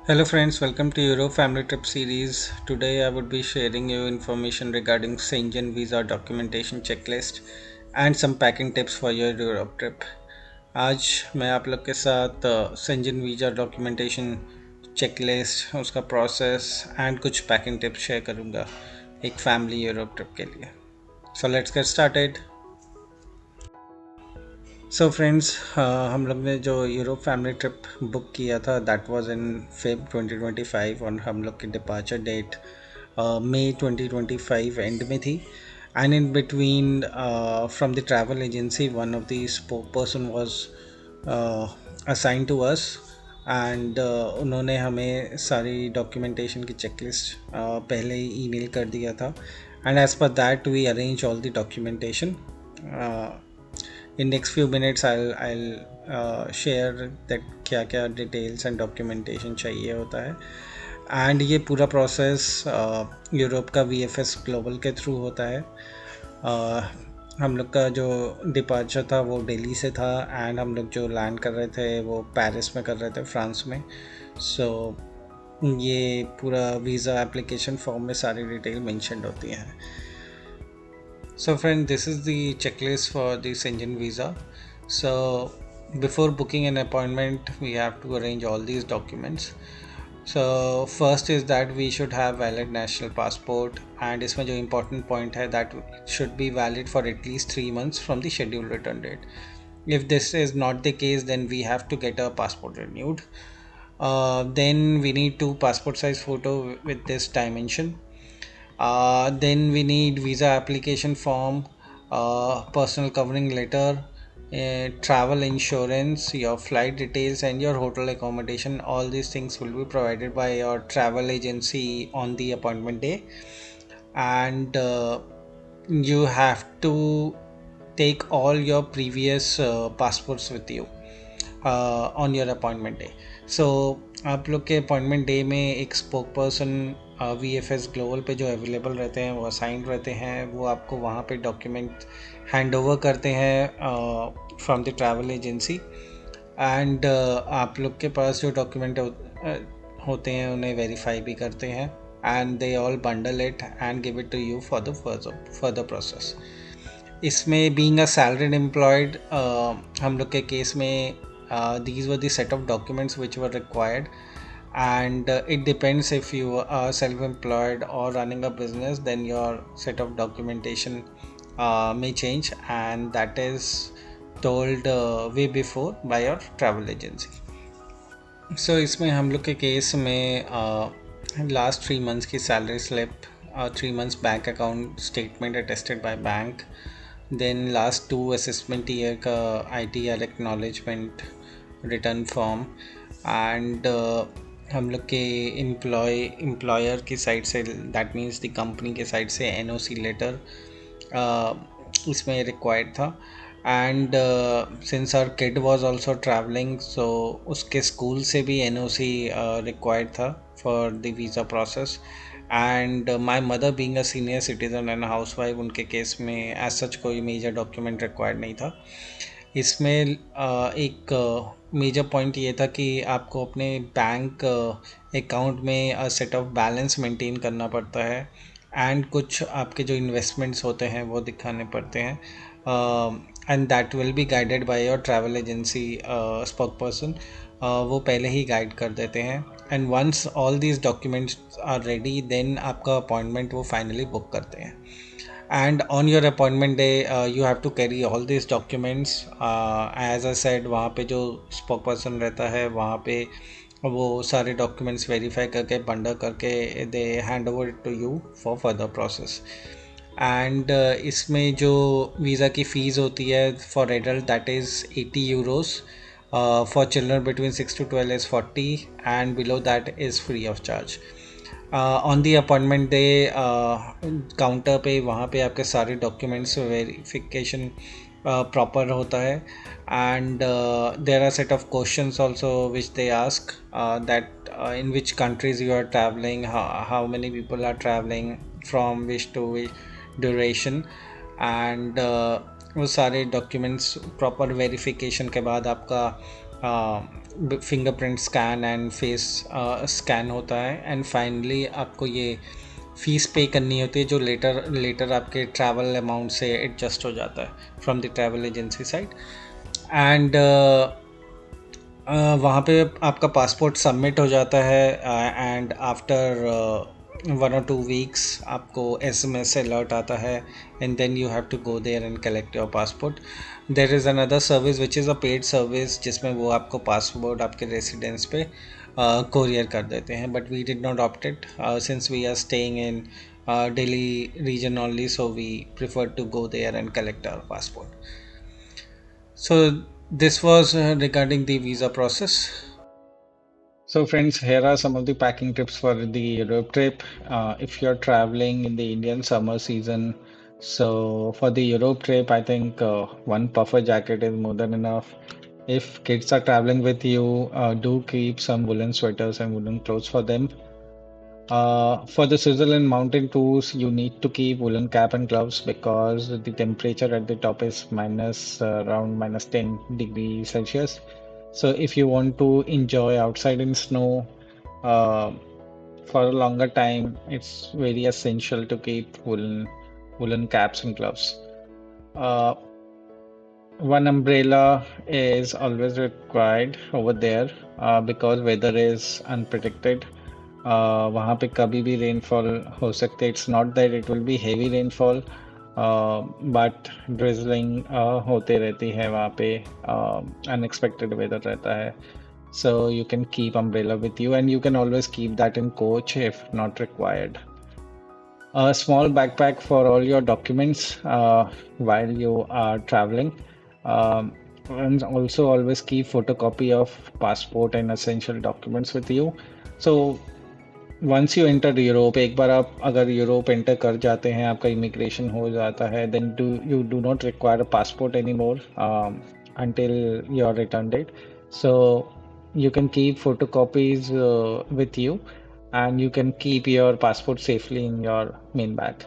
Hello friends, welcome to Euro Family Trip series. Today I would be sharing you information regarding Schengen visa documentation checklist and some packing tips for your Europe trip. आज मैं आप लोग के साथ Schengen visa documentation checklist, उसका process and कुछ packing tips share करूँगा एक फैमिली यूरोप ट्रिप के लिए. So let's get started. So friends, हम लोग ने जो यूरोप फैमिली ट्रिप बुक किया था दैट वाज इन फेब 2025 और हम लोग की डिपार्चर डेट मई 2025 एंड में थी. And in between from the travel agency one of the SPOC person was assign to us एंड उन्होंने हमें सारी डॉक्यूमेंटेशन की चेकलिस्ट पहले ही ईमेल कर दिया था. And as per that we arrange all the documentation. In next few minutes I'll share that क्या क्या डिटेल्स एंड डॉक्यूमेंटेशन चाहिए होता है. एंड ये पूरा प्रोसेस यूरोप का VFS ग्लोबल के थ्रू होता है. हम लोग का जो डिपार्चर था वो दिल्ली से था एंड हम लोग जो लैंड कर रहे थे वो पेरिस में कर रहे थे, फ्रांस में. सो ये पूरा वीज़ा एप्लीकेशन फॉर्म में सारी डिटेल मेंशन होती हैं. So friend, this is the checklist for the Schengen visa. So before booking an appointment, we have to arrange all these documents. So first is that we should have valid national passport, and इसमें जो important point है that it should be valid for at least 3 months from the scheduled return date. If this is not the case, then we have to get a passport renewed. Then we need two passport size photo with this dimension. Then we need visa application form, personal covering letter, travel insurance, your flight details, and your hotel accommodation. All these things will be provided by your travel agency on the appointment day. And you have to take all your previous passports with you on your appointment day. So आप लोग के appointment day में एक spoke person VFS global पे जो available रहते हैं वो असाइंड रहते हैं. वो आपको वहाँ पे डॉक्यूमेंट हैंड ओवर करते हैं from the travel agency. And आप लोग के पास जो डॉक्यूमेंट होते हैं उन्हें वेरीफाई भी करते हैं and they all bundle it and give it to you for the further process. इसमें बीइंग अ सैलरीड एम्प्लॉयड हम लोग के केस में these were the set of documents which were required. And it depends, if you are self-employed or running a business, then your set of documentation may change, and that is told way before by your travel agency. So इसमें हम लोग के case में last 3 months की salary slip, 3 months bank account statement attested by bank, then last 2 assessment year का ITR acknowledgement return form, and हम लोग के एम्प्लॉयर की साइड से, दैट मीन्स द कंपनी के साइड से NOC लेटर इसमें रिक्वायर्ड था. And since our kid was also travelling, so उसके स्कूल से भी NOC रिक्वायर्ड था for the visa process. And my mother being a senior citizen and house wife, उनके case में एज सच कोई major document required नहीं था. इसमें एक मेजर पॉइंट ये था कि आपको अपने बैंक अकाउंट में सेट ऑफ बैलेंस मेंटेन करना पड़ता है एंड कुछ आपके जो इन्वेस्टमेंट्स होते हैं वो दिखाने पड़ते हैं. And that will be guided by your travel agency SPOC person. वो पहले ही गाइड कर देते हैं. And once all these documents are ready, then आपका अपॉइंटमेंट वो फाइनली बुक करते हैं. and on your appointment day you have to carry all these documents. As I said, वहाँ पे जो स्पोक पर्सन रहता है वहाँ पे वो सारे डॉक्यूमेंट्स वेरीफाई करके बंडल करके they hand over to you for further process. And इसमें जो वीज़ा की फ़ीस होती है for adult that is €80, for children between 6 to 12 is 40, and below that is free of charge. On the appointment day counter पे वहाँ पे आपके सारे डॉक्यूमेंट्स वेरिफिकेशन प्रॉपर होता है. And there are set of questions also which they ask that in which countries you are travelling, how many people are travelling, from which to which duration. And वो सारे documents proper verification के बाद आपका fingerprint scan and face scan होता है, and finally आपको ये fees पे करनी होती है जो लेटर लेटर आपके ट्रैवल अमाउंट से एडजस्ट हो जाता है from the travel agency side. And वहाँ पे आपका पासपोर्ट सबमिट हो जाता है, एंड आफ्टर 1 or 2 weeks आपको एसएमएस अलर्ट आता है, and then you have to go there and collect your passport. There is another service which is a paid service, जिसमें वो आपको पासपोर्ट आपके रेसिडेंस पे कोरियर कर देते हैं, but we did not opted since we are staying in Delhi region only, so we prefer to go there and collect our passport. So this was regarding the visa process. So friends, here are some of the packing tips for the Europe trip. If you're traveling in the Indian summer season, so for the Europe trip, I think one puffer jacket is more than enough. If kids are traveling with you, do keep some woolen sweaters and woolen clothes for them. For the Switzerland mountain tours, you need to keep woolen cap and gloves because the temperature at the top is minus around minus 10 degrees Celsius. So if you want to enjoy outside in snow for a longer time, it's very essential to keep woolen caps and gloves. Uh, One umbrella is always required over there because weather is unpredicted. वहाँ पे कभी भी rainfall हो सकते, it's not that it will be heavy rainfall, but drizzling होते रहती है वहाँ पे, अनएक्सपेक्टेड वेदर रहता है, so you can keep umbrella with you and you can always keep that in coach if not required. A small backpack for all your documents while you are traveling. And also always keep photocopy of passport and essential documents with you. So once you enter Europe, एक बार आप अगर Europe enter कर जाते हैं, आपका immigration हो जाता है, then do not require a passport any more until your return date. So you can keep photocopies with you and you can keep your passport safely in your main bag.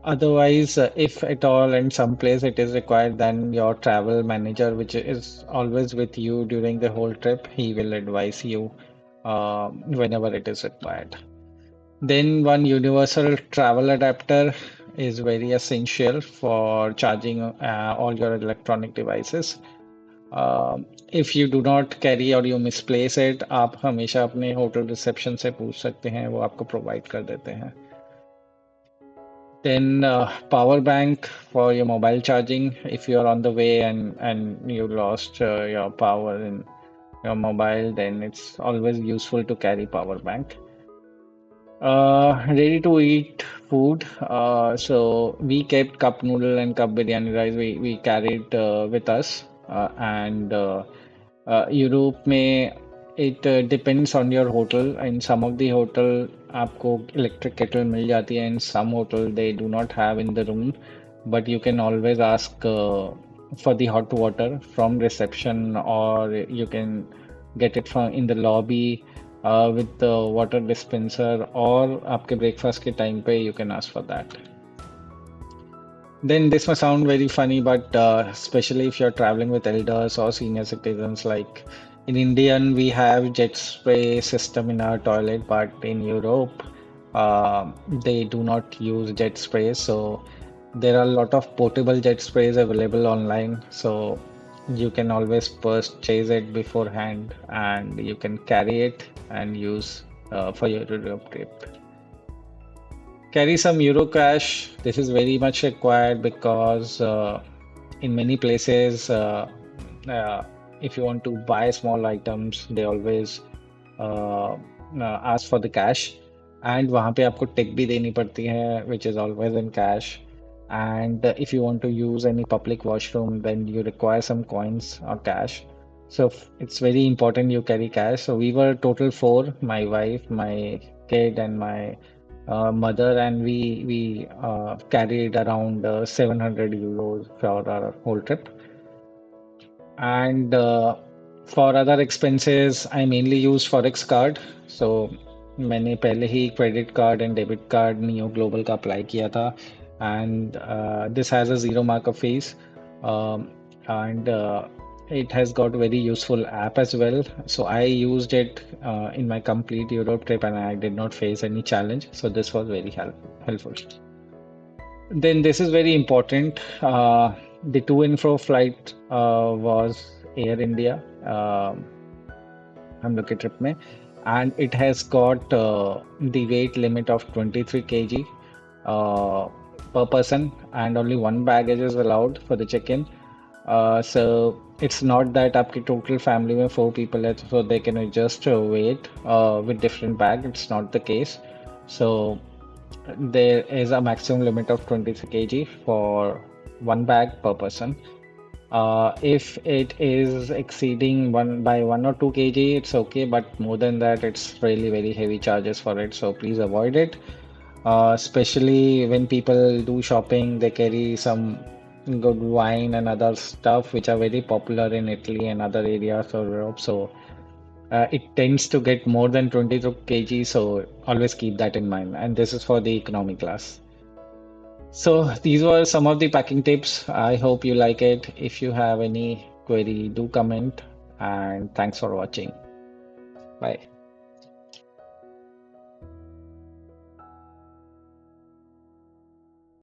Otherwise, if at all in some place it is required, then your travel manager, which is always with you during the whole trip, he will advise you whenever it is required. Then one universal travel adapter is very essential for charging all your electronic devices. If you do not carry or you misplace it, आप हमेशा अपने hotel reception से पूछ सकते हैं, वो आपको provide कर देते हैं. Then power bank for your mobile charging if you're on the way and you lost your power in your mobile, then it's always useful to carry power bank. Ready to eat food. So we kept cup noodle and cup biryani rice. We carried with us. And Europe में it depends on your hotel. In some of the hotel आपको electric kettle मिल जाती है. In some hotel they do not have in the room, but you can always ask for the hot water from reception, or you can get it from in the lobby with the water dispenser, or आपके breakfast के time पे you can ask for that. Then this may sound very funny, but especially if you're traveling with elders or senior citizens, like in Indian, we have jet spray system in our toilet, but in Europe, they do not use jet sprays. So there are a lot of portable jet sprays available online. So you can always purchase it beforehand, and you can carry it and use for your Europe trip. Carry some Euro cash. This is very much required because in many places, uh, if you want to buy small items, they always ask for the cash. And वहाँ पे आपको tip भी देनी पड़ती है, which is always in cash. And if you want to use any public washroom, then you require some coins or cash. So it's very important you carry cash. So we were total four, my wife, my kid, and my mother, and we carried around 700 euros for our whole trip. And for other expenses, I mainly use Forex card. So मैंने पहले ही credit card and debit card Neo Global का apply किया था, and this has a zero markup fees. And it has got very useful app as well. So I used it in my complete Europe trip and I did not face any challenge. So this was very helpful. Then this is very important. The to and fro flight was Air India. हम लोग के trip में and it has got the weight limit of 23 kg uh, per person and only one baggage is allowed for the check-in. So it's not that आपकी total family में 4 people है so they can adjust weight with different bag. It's not the case. So there is a maximum limit of 23 kg for one bag per person. If it is exceeding 1 or 2 kg, it's okay, but more than that, it's really very heavy charges for it. So please avoid it. Especially when people do shopping, they carry some good wine and other stuff which are very popular in Italy and other areas of Europe. So it tends to get more than 22 kg. So always keep that in mind. And this is for the economy class. So these were some of the packing tips. I hope you like it. If you have any query, do comment and thanks for watching. Bye.